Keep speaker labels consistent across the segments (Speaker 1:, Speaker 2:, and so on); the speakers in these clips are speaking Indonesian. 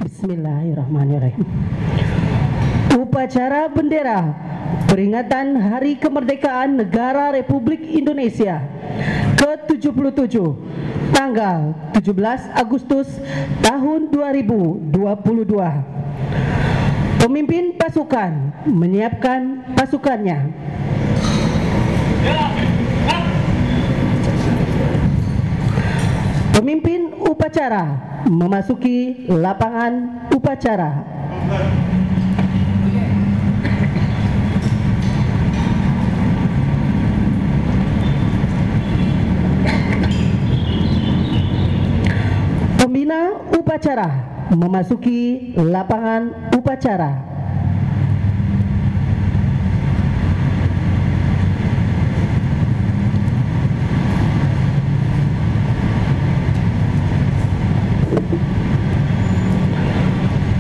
Speaker 1: Bismillahirrahmanirrahim. Upacara bendera peringatan Hari Kemerdekaan Negara Republik Indonesia ke-77 tanggal 17 Agustus tahun 2022. Pemimpin pasukan menyiapkan pasukannya. Pemimpin upacara memasuki lapangan upacara. Pembina upacara memasuki lapangan upacara.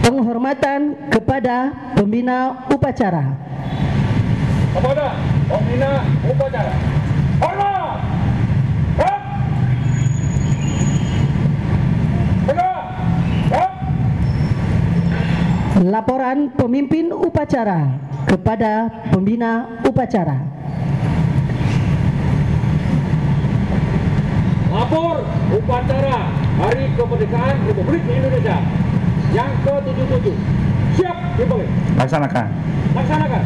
Speaker 1: Penghormatan kepada pembina upacara.
Speaker 2: Kepada pembina upacara. Hormat! Hap! Tegak! Hap!
Speaker 1: Laporan pemimpin upacara kepada pembina upacara.
Speaker 2: Lapor upacara Hari Kemerdekaan Republik Indonesia yang ke-77. Siap, dimulai.
Speaker 3: Laksanakan.
Speaker 2: Laksanakan.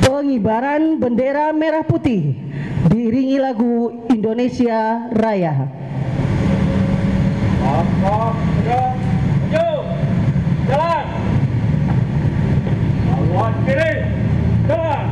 Speaker 1: Pengibaran bendera merah putih diiringi lagu Indonesia Raya.
Speaker 2: Langkah tegak, maju, jalan. Lawan kiri, jalan.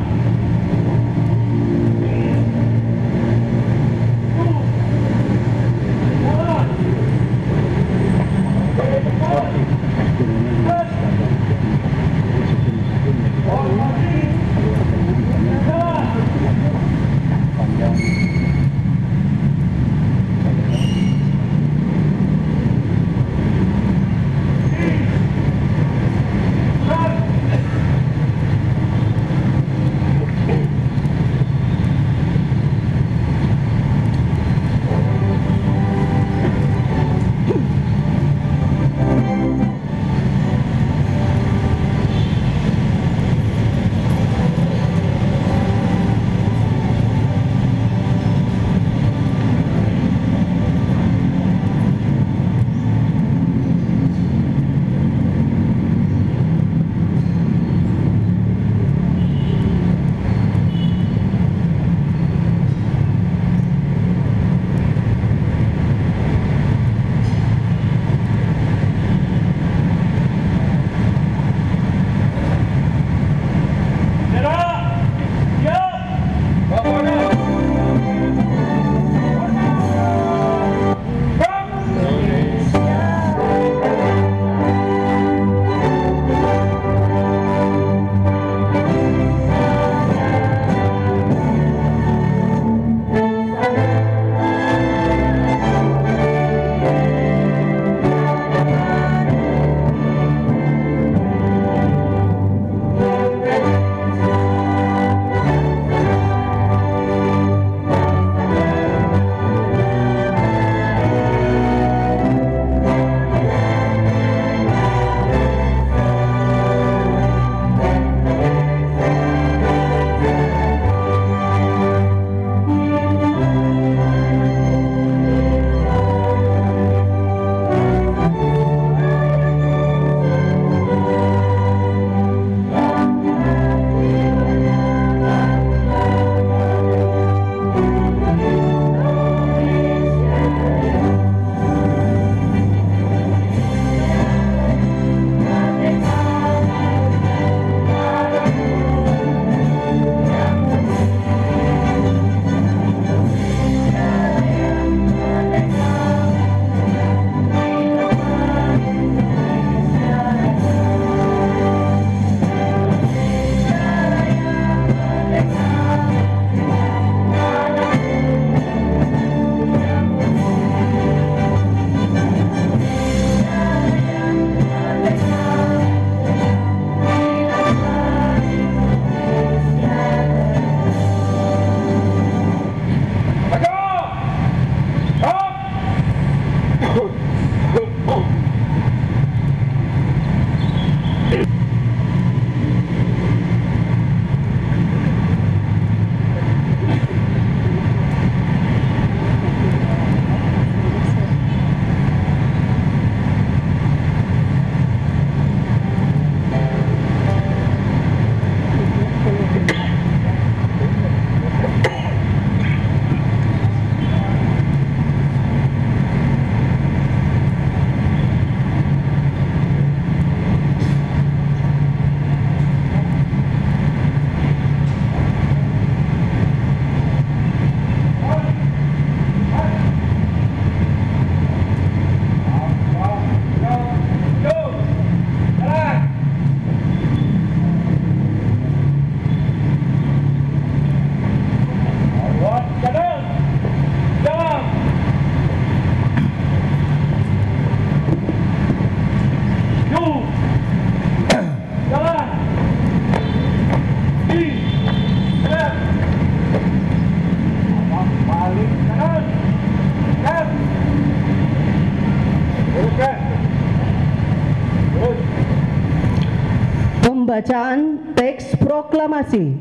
Speaker 1: Pembacaan teks proklamasi.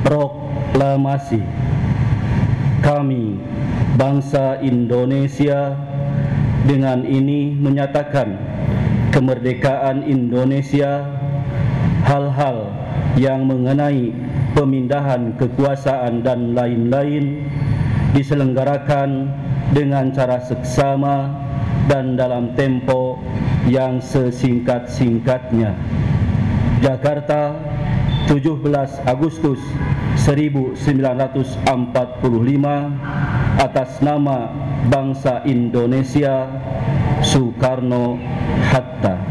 Speaker 3: Proklamasi. Kami, bangsa Indonesia, dengan ini menyatakan kemerdekaan Indonesia, hal-hal yang mengenai pemindahan kekuasaan dan lain-lain diselenggarakan dengan cara seksama dan dalam tempo yang sesingkat-singkatnya. Jakarta, 17 Agustus 1945, atas nama bangsa Indonesia, Soekarno-Hatta.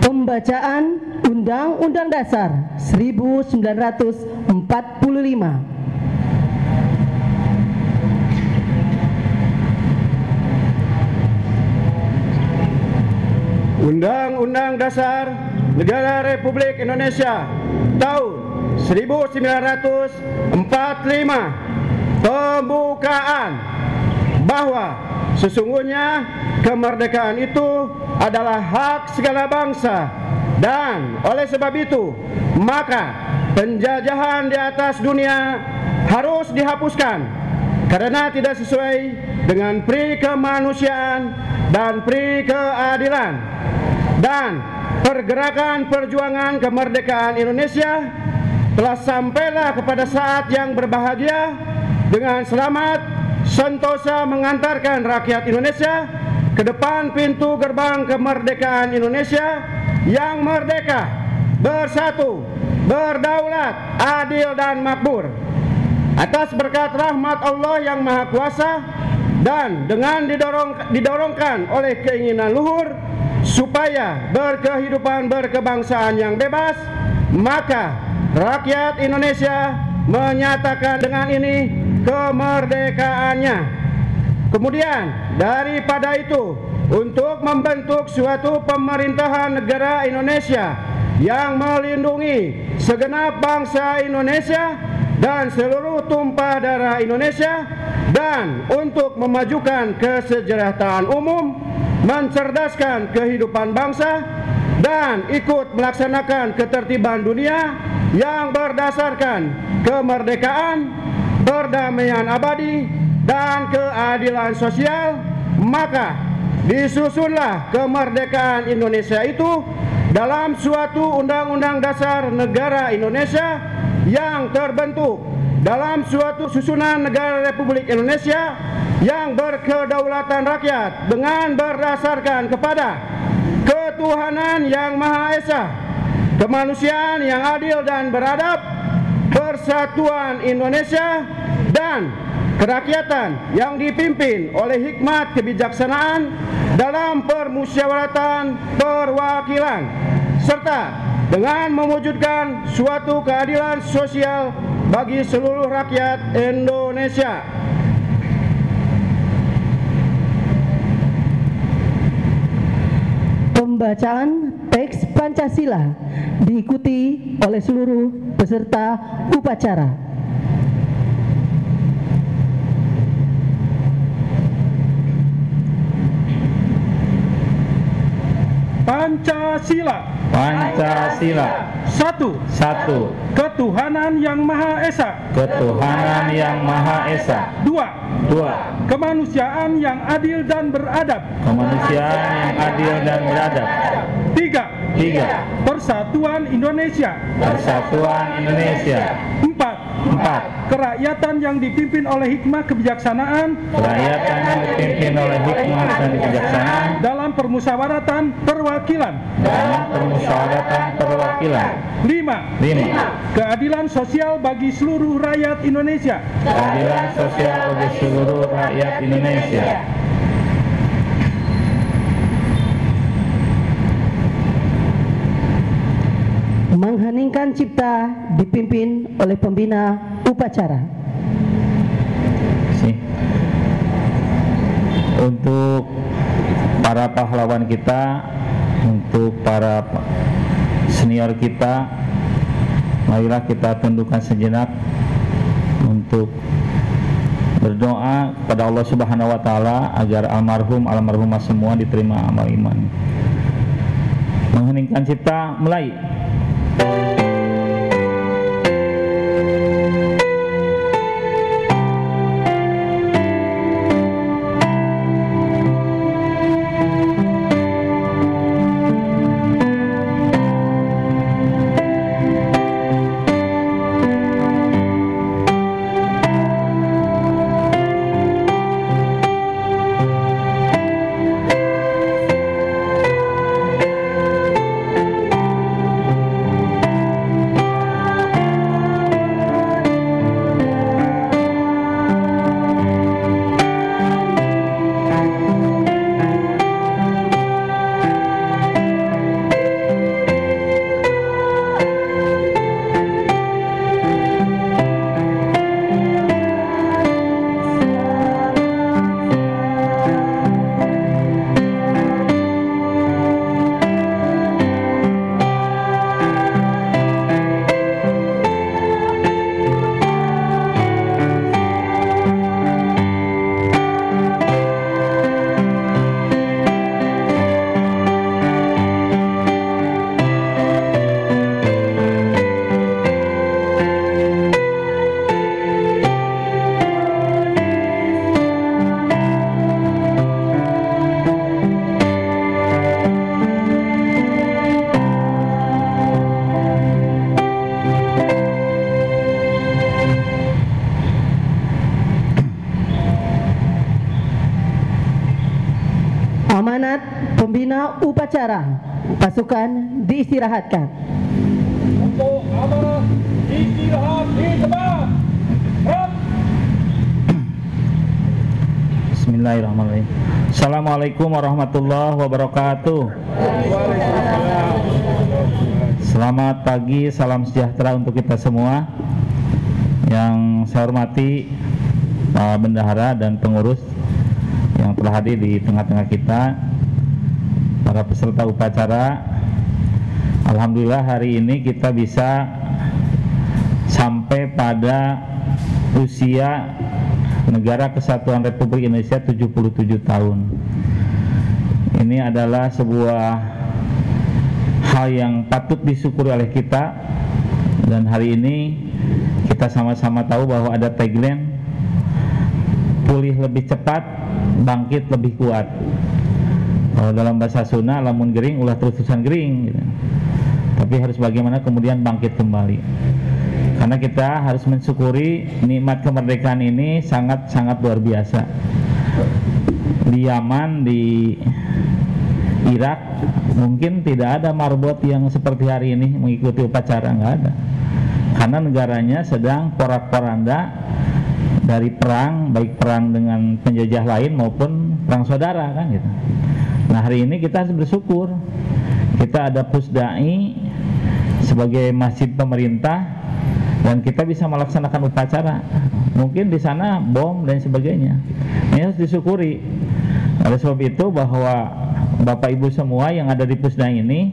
Speaker 1: Pembacaan Undang-Undang Dasar 1945.
Speaker 4: Undang-Undang Dasar Negara Republik Indonesia tahun 1945 pembukaan bahwa sesungguhnya kemerdekaan itu adalah hak segala bangsa, dan oleh sebab itu maka penjajahan di atas dunia harus dihapuskan karena tidak sesuai dengan pri kemanusiaan dan pri keadilan. Dan pergerakan perjuangan kemerdekaan Indonesia telah sampailah kepada saat yang berbahagia dengan selamat sentosa mengantarkan rakyat Indonesia ke depan pintu gerbang kemerdekaan Indonesia yang merdeka, bersatu, berdaulat, adil dan makmur. Atas berkat rahmat Allah yang Maha Kuasa dan dengan didorongkan oleh keinginan luhur supaya berkehidupan berkebangsaan yang bebas, maka rakyat Indonesia menyatakan dengan ini kemerdekaannya. Kemudian daripada itu, untuk membentuk suatu pemerintahan negara Indonesia yang melindungi segenap bangsa Indonesia dan seluruh tumpah darah Indonesia, dan untuk memajukan kesejahteraan umum, mencerdaskan kehidupan bangsa, dan ikut melaksanakan ketertiban dunia yang berdasarkan kemerdekaan, perdamaian abadi, dan keadilan sosial, maka disusunlah kemerdekaan Indonesia itu dalam suatu Undang-Undang Dasar Negara Indonesia yang terbentuk dalam suatu susunan negara Republik Indonesia yang berkedaulatan rakyat dengan berdasarkan kepada ketuhanan yang Maha Esa, kemanusiaan yang adil dan beradab, persatuan Indonesia, dan kerakyatan yang dipimpin oleh hikmat kebijaksanaan dalam permusyawaratan perwakilan, serta dengan mewujudkan suatu keadilan sosial bagi seluruh rakyat Indonesia.
Speaker 1: Pembacaan teks Pancasila diikuti oleh seluruh peserta upacara.
Speaker 2: Pancasila.
Speaker 5: Pancasila.
Speaker 2: Satu.
Speaker 5: Satu.
Speaker 2: Ketuhanan yang Maha Esa.
Speaker 5: Ketuhanan yang Maha Esa.
Speaker 2: Dua.
Speaker 5: Dua.
Speaker 2: Kemanusiaan yang adil dan beradab.
Speaker 5: Kemanusiaan yang adil dan beradab.
Speaker 2: Tiga.
Speaker 5: Tiga.
Speaker 2: Persatuan Indonesia.
Speaker 5: Persatuan Indonesia.
Speaker 2: Empat.
Speaker 5: Empat.
Speaker 2: Kerakyatan yang dipimpin oleh hikmah kebijaksanaan.
Speaker 5: Kerakyatan yang dipimpin oleh hikmah dan kebijaksanaan
Speaker 2: Dalam permusyawaratan perwakilan.
Speaker 5: dalam permusyawaratan perwakilan.
Speaker 2: Lima.
Speaker 5: Lima.
Speaker 2: Keadilan sosial bagi seluruh rakyat Indonesia.
Speaker 5: Keadilan sosial bagi seluruh rakyat Indonesia.
Speaker 1: Mengheningkan cipta dipimpin oleh pembina upacara.
Speaker 5: Untuk para pahlawan kita, untuk para senior kita, marilah kita tundukkan sejenak untuk berdoa kepada Allah Subhanahu wa taala agar almarhumah semua diterima amal iman. Mengheningkan cipta, mulai.
Speaker 1: Amanat pembina upacara, pasukan diistirahatkan.
Speaker 2: Untuk amanat istirahat di tempat.
Speaker 5: Bismillahirrahmanirrahim. Assalamualaikum warahmatullahi wabarakatuh. Selamat pagi, salam sejahtera untuk kita semua. Yang saya hormati Pak Bendahara dan pengurus yang telah hadir di tengah-tengah kita, para peserta upacara. Alhamdulillah hari ini kita bisa sampai pada usia Negara Kesatuan Republik Indonesia 77 tahun. Ini adalah sebuah hal yang patut disyukuri oleh kita, dan hari ini kita sama-sama tahu bahwa ada tagline pulih lebih cepat, bangkit lebih kuat. Kalau dalam bahasa Sunda, lamun gering ulah terus-terusan gering gitu. Tapi harus bagaimana kemudian bangkit kembali. Karena kita harus mensyukuri nikmat kemerdekaan ini sangat-sangat luar biasa. Di Yaman, di Irak mungkin tidak ada marbot yang seperti hari ini mengikuti upacara, nggak ada. Karena negaranya sedang porak-poranda dari perang, baik perang dengan penjajah lain maupun perang saudara kan gitu. Nah hari ini kita harus bersyukur, kita ada Pusdai sebagai masjid pemerintah dan kita bisa melaksanakan upacara. Mungkin di sana bom dan sebagainya. Ini harus disyukuri. Oleh sebab itu bahwa Bapak Ibu semua yang ada di Pusdai ini,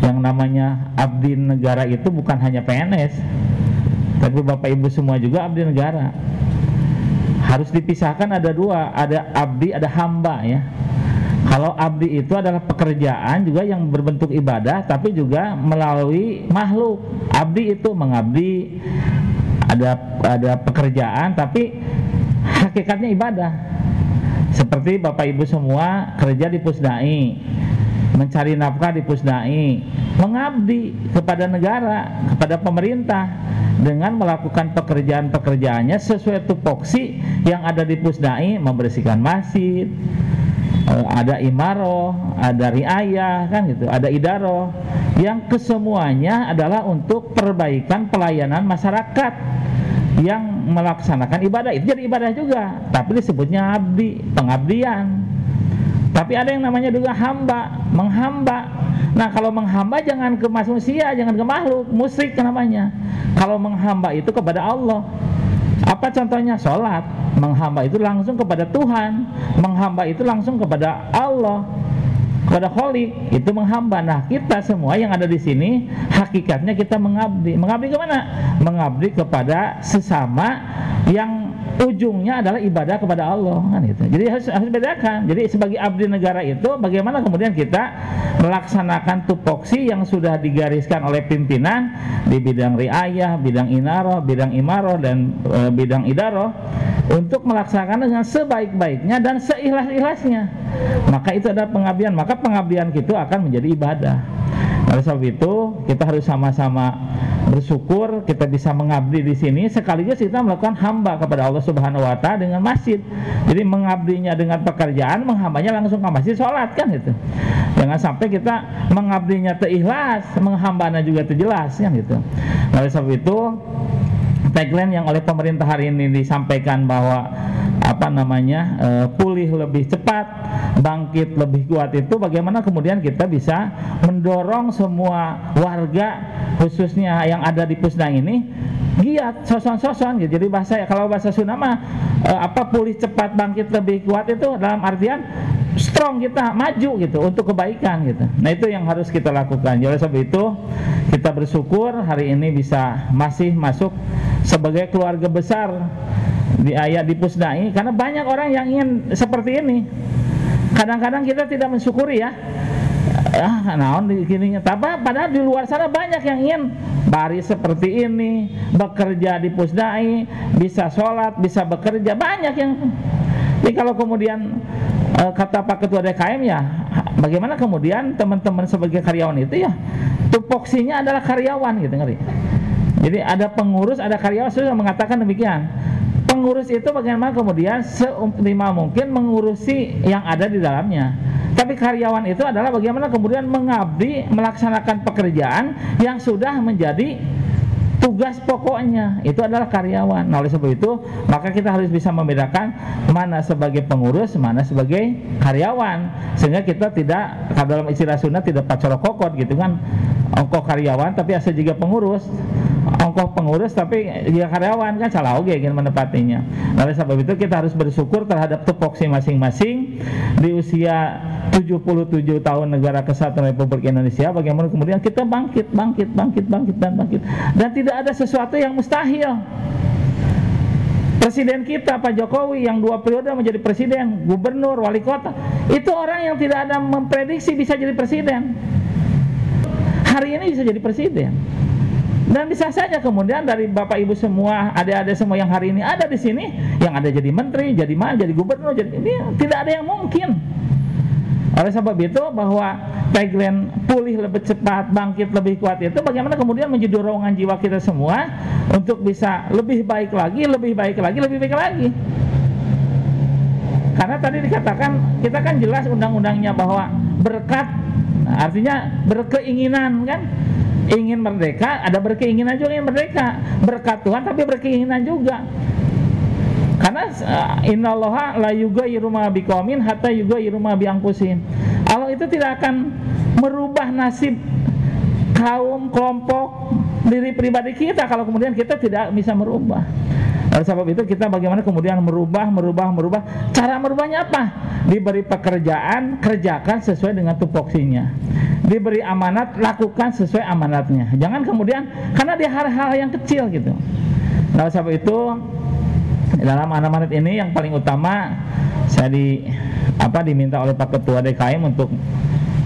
Speaker 5: yang namanya abdi negara itu bukan hanya PNS, tapi Bapak Ibu semua juga abdi negara. Harus dipisahkan, ada dua, ada abdi, ada hamba ya. Kalau abdi itu adalah pekerjaan juga yang berbentuk ibadah, tapi juga melalui makhluk. Abdi itu mengabdi, ada pekerjaan, tapi hakikatnya ibadah. Seperti Bapak Ibu semua kerja di Pusdai, mencari nafkah di Pusdai, mengabdi kepada negara, kepada pemerintah dengan melakukan pekerjaan-pekerjaannya sesuai tupoksi yang ada di Pusdai, membersihkan masjid, ada imaroh, ada riayah kan gitu, ada idaroh, yang kesemuanya adalah untuk perbaikan pelayanan masyarakat yang melaksanakan ibadah. Itu jadi ibadah juga, tapi disebutnya abdi, pengabdian. Tapi ada yang namanya juga hamba, menghamba. Nah kalau menghamba jangan ke manusia, jangan ke makhluk, musyrik namanya. Kalau menghamba itu kepada Allah. Apa contohnya? Sholat. Menghamba itu langsung kepada Tuhan, menghamba itu langsung kepada Allah, kepada Khalik, itu menghamba. Nah, kita semua yang ada di sini hakikatnya kita mengabdi. Mengabdi kemana? Mengabdi kepada sesama yang ujungnya adalah ibadah kepada Allah, kan gitu. Jadi harus bedakan. Jadi sebagai abdi negara itu bagaimana kemudian kita melaksanakan tupoksi yang sudah digariskan oleh pimpinan di bidang riayah, bidang inaroh, bidang imaroh, dan bidang idaroh, untuk melaksanakan dengan sebaik-baiknya dan seikhlas-ikhlasnya. Maka itu adalah pengabdian. Maka pengabdian itu akan menjadi ibadah. Oleh sebab itu kita harus sama-sama bersyukur kita bisa mengabdi di sini, sekaligus kita melakukan hamba kepada Allah Subhanahu wa Ta'ala dengan masjid. Jadi mengabdinya dengan pekerjaan, menghambanya langsung ke masjid sholat, kan gitu. Jangan sampai kita mengabdinya ikhlas, menghambanya juga jelas, kan gitu. Oleh sebab itu tagline yang oleh pemerintah hari ini disampaikan bahwa pulih lebih cepat, bangkit lebih kuat, itu bagaimana kemudian kita bisa mendorong semua warga khususnya yang ada di Pusdang ini giat, soson-soson gitu. Jadi kalau bahasa Sunda mah pulih cepat, bangkit lebih kuat itu dalam artian strong, kita maju gitu untuk kebaikan gitu. Nah, itu yang harus kita lakukan. Oleh sebab itu kita bersyukur hari ini bisa masih masuk sebagai keluarga besar di Pusdai, karena banyak orang yang ingin seperti ini. Kadang-kadang kita tidak mensyukuri ya. Naon begininya. Padahal di luar sana banyak yang ingin baris seperti ini, bekerja di Pusdai, bisa sholat, bisa bekerja, banyak yang. Jadi kalau kemudian kata Pak Ketua DKM ya, bagaimana kemudian teman-teman sebagai karyawan itu ya, tupoksinya adalah karyawan gitu, ngerti? Jadi ada pengurus, ada karyawan. Sudah mengatakan demikian. Pengurus itu bagaimana kemudian seoptimal mungkin mengurusi yang ada di dalamnya. Tapi karyawan itu adalah bagaimana kemudian mengabdi, melaksanakan pekerjaan yang sudah menjadi tugas pokoknya, itu adalah karyawan. Nah, oleh sebab itu maka kita harus bisa membedakan mana sebagai pengurus, mana sebagai karyawan, sehingga kita tidak, dalam istilah Sunda, tidak pacorokokot gitu kan, ongkoh karyawan tapi asal juga pengurus, ongkoh pengurus tapi juga karyawan, kan salah oge ingin menepatinya. Nah, oleh sebab itu kita harus bersyukur terhadap tupoksi masing-masing di usia 77 tahun Negara Kesatuan Republik Indonesia, bagaimana kemudian kita bangkit dan tidak ada sesuatu yang mustahil. Presiden kita Pak Jokowi yang 2 periode menjadi presiden, gubernur, wali kota, itu orang yang tidak ada memprediksi bisa jadi presiden. Hari ini bisa jadi presiden. Dan bisa saja kemudian dari Bapak Ibu semua, adik-adik semua yang hari ini ada di sini, yang ada jadi menteri, jadi gubernur, ini tidak ada yang mungkin. Oleh sebab itu bahwa tagline pulih lebih cepat, bangkit lebih kuat itu bagaimana kemudian menjadi dorongan jiwa kita semua untuk bisa lebih baik lagi. Karena tadi dikatakan, kita kan jelas undang-undangnya bahwa berkat, artinya berkeinginan kan, ingin merdeka, ada berkeinginan juga ingin merdeka, berkat Tuhan tapi berkeinginan juga. Karena innallaha la yughayyiru ma biqaumin hatta yughayyiru ma bi anfusihim. Allah itu tidak akan merubah nasib kaum, kelompok, diri pribadi kita kalau kemudian kita tidak bisa merubah. Oleh sebab itu kita bagaimana kemudian merubah. Cara merubahnya apa? Diberi pekerjaan, kerjakan sesuai dengan tupoksinya. Diberi amanat, lakukan sesuai amanatnya. Jangan kemudian karena dia hal-hal yang kecil gitu. Oleh sebab itu dalam amanat ini yang paling utama saya diminta oleh Pak Ketua DKM untuk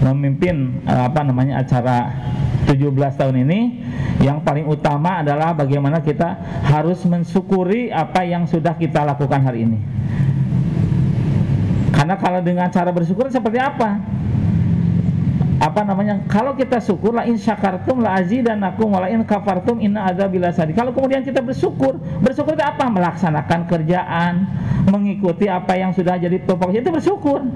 Speaker 5: memimpin acara 17 tahun ini. Yang paling utama adalah bagaimana kita harus mensyukuri apa yang sudah kita lakukan hari ini. Karena kalau dengan cara bersyukur seperti apa? Kalau kita syukur, la in syakartum la azidannakum wa la in kafartum inna adzabi lasadid. Kalau kemudian kita bersyukur itu apa? Melaksanakan kerjaan, mengikuti apa yang sudah jadi tupoksi, itu bersyukur.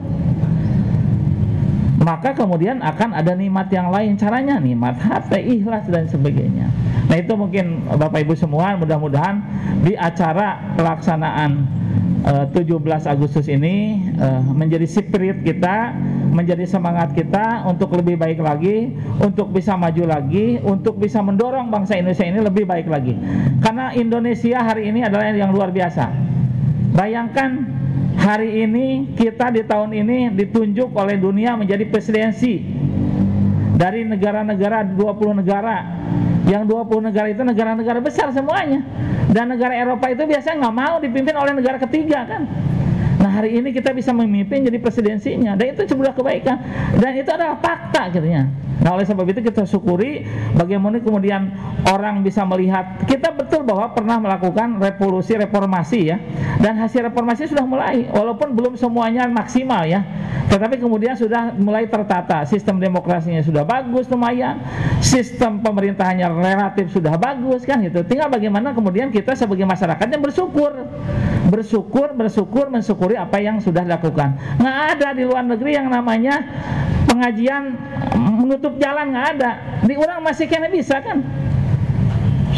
Speaker 5: Maka kemudian akan ada nikmat yang lain, caranya nikmat hati, ikhlas dan sebagainya. Nah, itu mungkin Bapak Ibu semua, mudah-mudahan di acara pelaksanaan 17 Agustus ini menjadi spirit kita, menjadi semangat kita untuk lebih baik lagi, untuk bisa maju lagi, untuk bisa mendorong bangsa Indonesia ini lebih baik lagi. Karena Indonesia hari ini adalah yang luar biasa. Bayangkan hari ini kita di tahun ini ditunjuk oleh dunia menjadi presidensi dari negara-negara, 20 negara. Yang 20 negara itu negara-negara besar semuanya. Dan negara Eropa itu biasanya nggak mau dipimpin oleh negara ketiga kan. Nah hari ini kita bisa memimpin jadi presidensinya, dan itu sebuah kebaikan, dan itu adalah fakta gitu ya. Nah oleh sebab itu kita syukuri bagaimana kemudian orang bisa melihat kita betul bahwa pernah melakukan revolusi reformasi ya, dan hasil reformasi sudah mulai, walaupun belum semuanya maksimal ya, tetapi kemudian sudah mulai tertata, sistem demokrasinya sudah bagus lumayan, sistem pemerintahannya relatif sudah bagus kan gitu. Tinggal bagaimana kemudian kita sebagai masyarakatnya mensyukuri apa yang sudah dilakukan. Nggak ada di luar negeri yang namanya pengajian menutup jalan, nggak ada. Di orang masih kena bisa kan,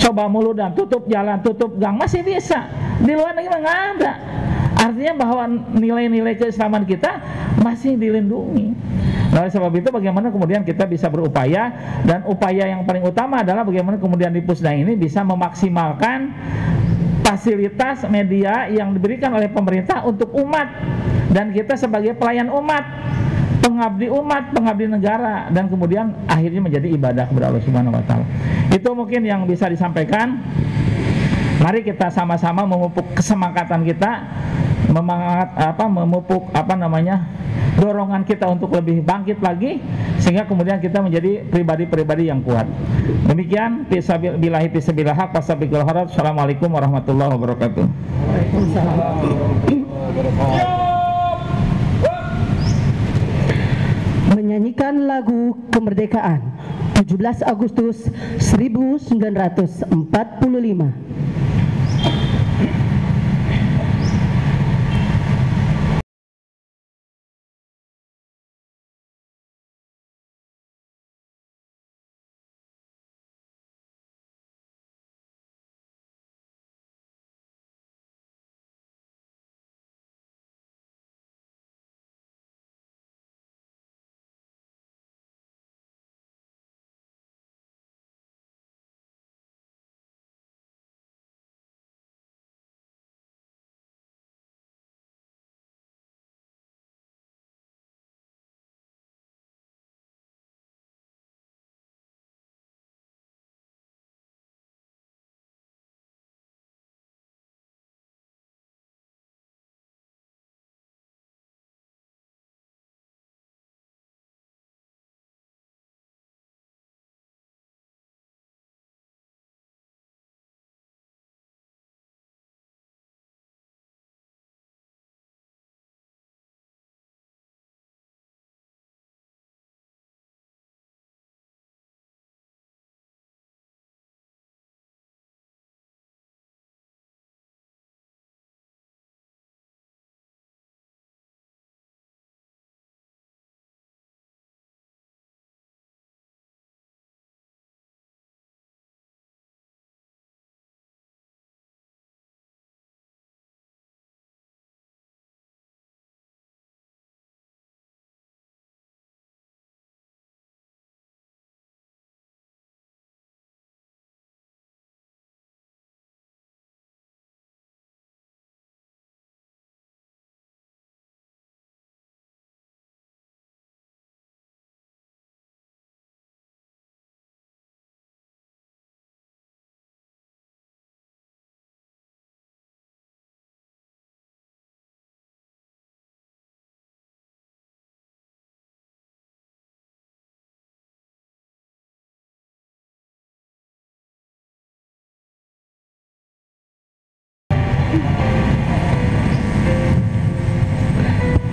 Speaker 5: coba mulu dan tutup jalan, tutup gang masih bisa. Di luar negeri nggak ada. Artinya bahwa nilai-nilai keislaman kita masih dilindungi. Nah, oleh sebab itu bagaimana kemudian kita bisa berupaya, dan upaya yang paling utama adalah bagaimana kemudian di Pusda ini bisa memaksimalkan fasilitas media yang diberikan oleh pemerintah untuk umat, dan kita sebagai pelayan umat, pengabdi negara, dan kemudian akhirnya menjadi ibadah kepada Allah Subhanahu wa taala. Itu mungkin yang bisa disampaikan. Mari kita sama-sama memupuk kesemangatan kita, memupuk dorongan kita untuk lebih bangkit lagi, sehingga kemudian kita menjadi pribadi-pribadi yang kuat. Demikian, billahi fisabilillah haq wasabiqul harat. Assalamualaikum warahmatullahi wabarakatuh.
Speaker 1: Menyanyikan lagu kemerdekaan 17 Agustus 1945.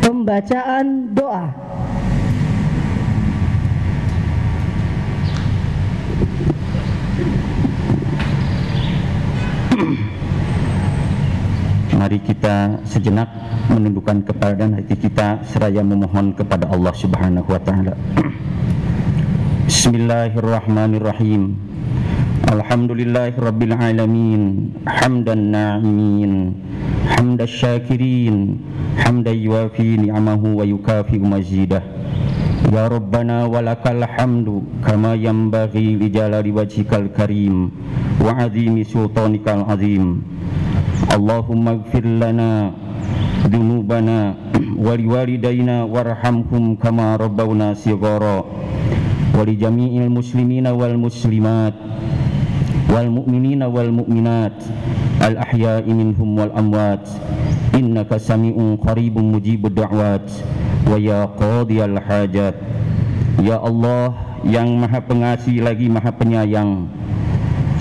Speaker 1: Pembacaan doa.
Speaker 3: Mari kita sejenak menundukkan kepala dan hati kita seraya memohon kepada Allah Subhanahu wa taala. Bismillahirrahmanirrahim. Alhamdulillahirabbil alamin, hamdan na'imin, hamdash syakirin, hamdan yuwafi ni'amahu wa yukafi mazidah. Ya Rabbana walakal hamdu kama yanbaghi li jalali wajhikal karim wa azimi sultanikal azim. Allahumma ighfir lana dunubana wali walidayna warhamhum kama rabbawna shighara wali jami'il muslimina wal muslimat wal mu'minina wal mu'minat al ahya'i minhum wal amwat innaka sami'un qaribun mujibud da'wat wa ya qadiyal hajat. Ya Allah yang maha pengasih lagi maha penyayang,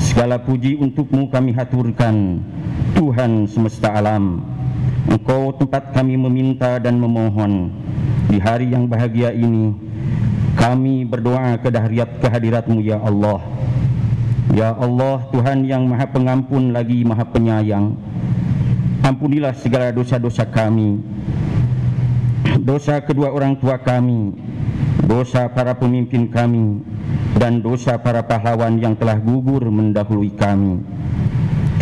Speaker 3: segala puji untukmu kami haturkan, Tuhan semesta alam. Engkau tempat kami meminta dan memohon. Di hari yang bahagia ini kami berdoa kehadirat-Mu ya Allah. Ya Allah, Tuhan yang maha pengampun lagi maha penyayang, ampunilah segala dosa-dosa kami, dosa kedua orang tua kami, dosa para pemimpin kami, dan dosa para pahlawan yang telah gugur mendahului kami.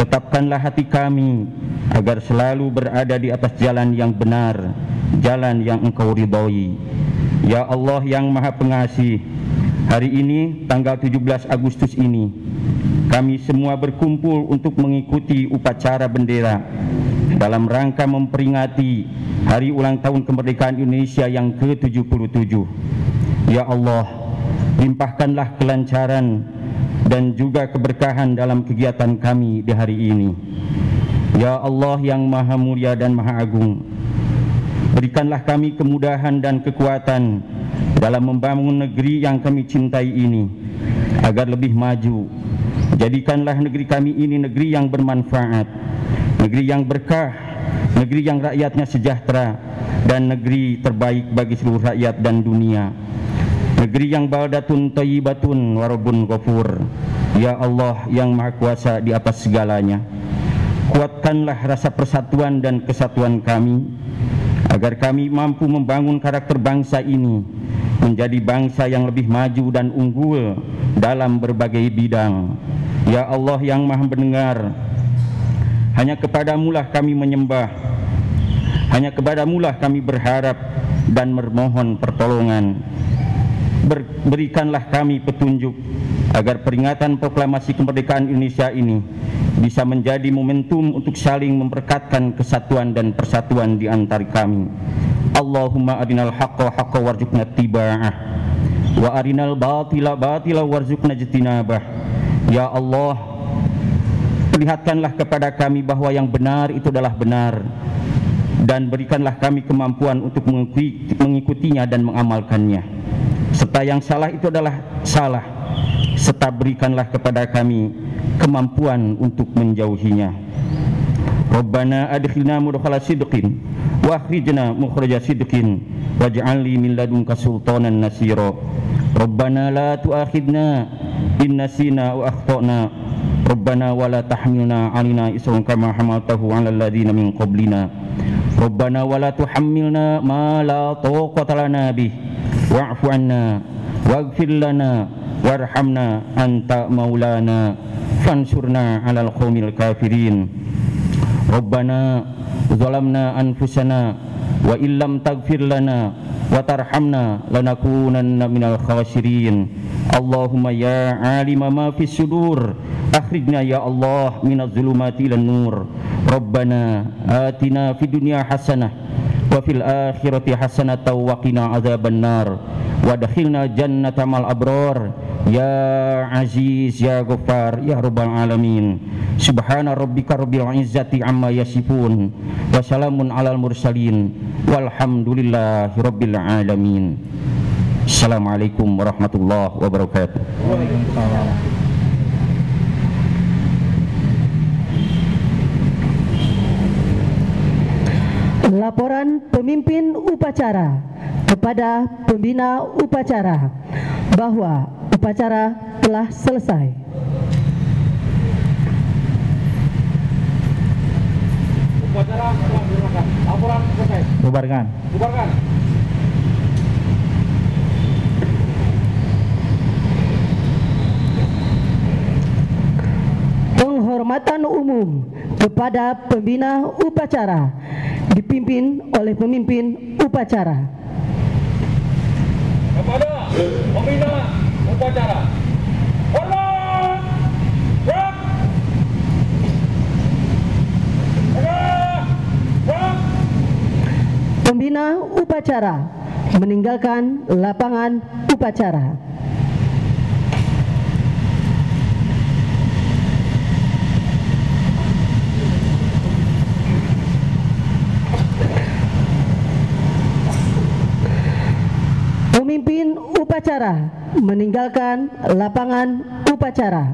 Speaker 3: Tetapkanlah hati kami agar selalu berada di atas jalan yang benar, jalan yang Engkau ridhoi. Ya Allah yang maha pengasih, hari ini tanggal 17 Agustus ini kami semua berkumpul untuk mengikuti upacara bendera dalam rangka memperingati hari ulang tahun kemerdekaan Indonesia yang ke-77. Ya Allah, limpahkanlah kelancaran dan juga keberkahan dalam kegiatan kami di hari ini. Ya Allah yang maha mulia dan maha agung, berikanlah kami kemudahan dan kekuatan dalam membangun negeri yang kami cintai ini agar lebih maju. Jadikanlah negeri kami ini negeri yang bermanfaat, negeri yang berkah, negeri yang rakyatnya sejahtera, dan negeri terbaik bagi seluruh rakyat dan dunia. Negeri yang baldatun thayyibatun wa rabbun ghafur. Ya Allah yang maha kuasa di atas segalanya, kuatkanlah rasa persatuan dan kesatuan kami agar kami mampu membangun karakter bangsa ini menjadi bangsa yang lebih maju dan unggul dalam berbagai bidang. Ya Allah yang maha mendengar, hanya kepadamulah kami menyembah, hanya kepadamulah kami berharap dan memohon pertolongan. Berikanlah kami petunjuk agar peringatan proklamasi kemerdekaan Indonesia ini bisa menjadi momentum untuk saling memperekatkan kesatuan dan persatuan di antara kami. Allahumma arinal haqqa haqqa warzuqna ittiba'ah wa arinal batila batila warzuqna ijtinabah. Ya Allah, perlihatkanlah kepada kami bahwa yang benar itu adalah benar, dan berikanlah kami kemampuan untuk mengikutinya dan mengamalkannya, serta yang salah itu adalah salah, serta berikanlah kepada kami kemampuan untuk menjauhinya. Rabbana adkhilna mudkhala sidqin wa akhrijna mukhraja sidqin waj'alni min ladunka sultanan nasira. Rabbana la tu'akhidna in nasina wa akhtana. Rabbana wa la tahmilna 'alaina isran kama hamaltahu 'alal ladzina min qablina. Rabbana wa la tuhammilna ma la taqata lana bih wa'fu 'anna waghfir lana warhamna anta maulana fansurna 'alal qaumil kafirin. Rabbana zalamna anfusana wa illam taghfir lana wa tarhamna lanakunanna minal khasirin. Allahumma ya 'alima ma fis sudur akhrijna ya Allah minaz zulumati ilan nur. Rabbana atina fid dunya hasanah wa fil akhirati hasanatan wa qina adzaban nar wa adkhilna jannata mal abrar ya aziz ya ghaffar ya rabbal alamin. Subhana rabbika rabbil izzati amma yasifun wa salamun alal mursalin walhamdulillahi rabbil alamin. Assalamualaikum warahmatullahi wabarakatuh.
Speaker 5: Waalaikumsalam.
Speaker 1: Laporan pemimpin upacara kepada pembina upacara bahwa upacara telah selesai.
Speaker 2: Upacara telah dilakukan. Laporan selesai.
Speaker 5: Bubarkan.
Speaker 2: Bubarkan.
Speaker 1: Penghormatan umum kepada pembina upacara dipimpin oleh pemimpin upacara.
Speaker 6: Pembina upacara. Hormat. Gerak. Gerak. Gerak.
Speaker 1: Pembina upacara meninggalkan lapangan upacara. Pemimpin upacara meninggalkan lapangan upacara.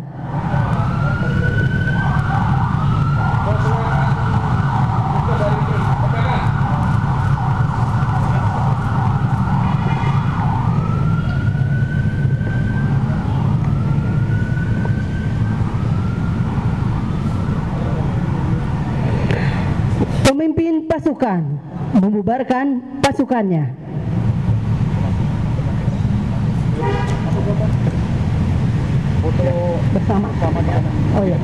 Speaker 1: Pemimpin pasukan membubarkan pasukannya. Foto bersama. Oh iya,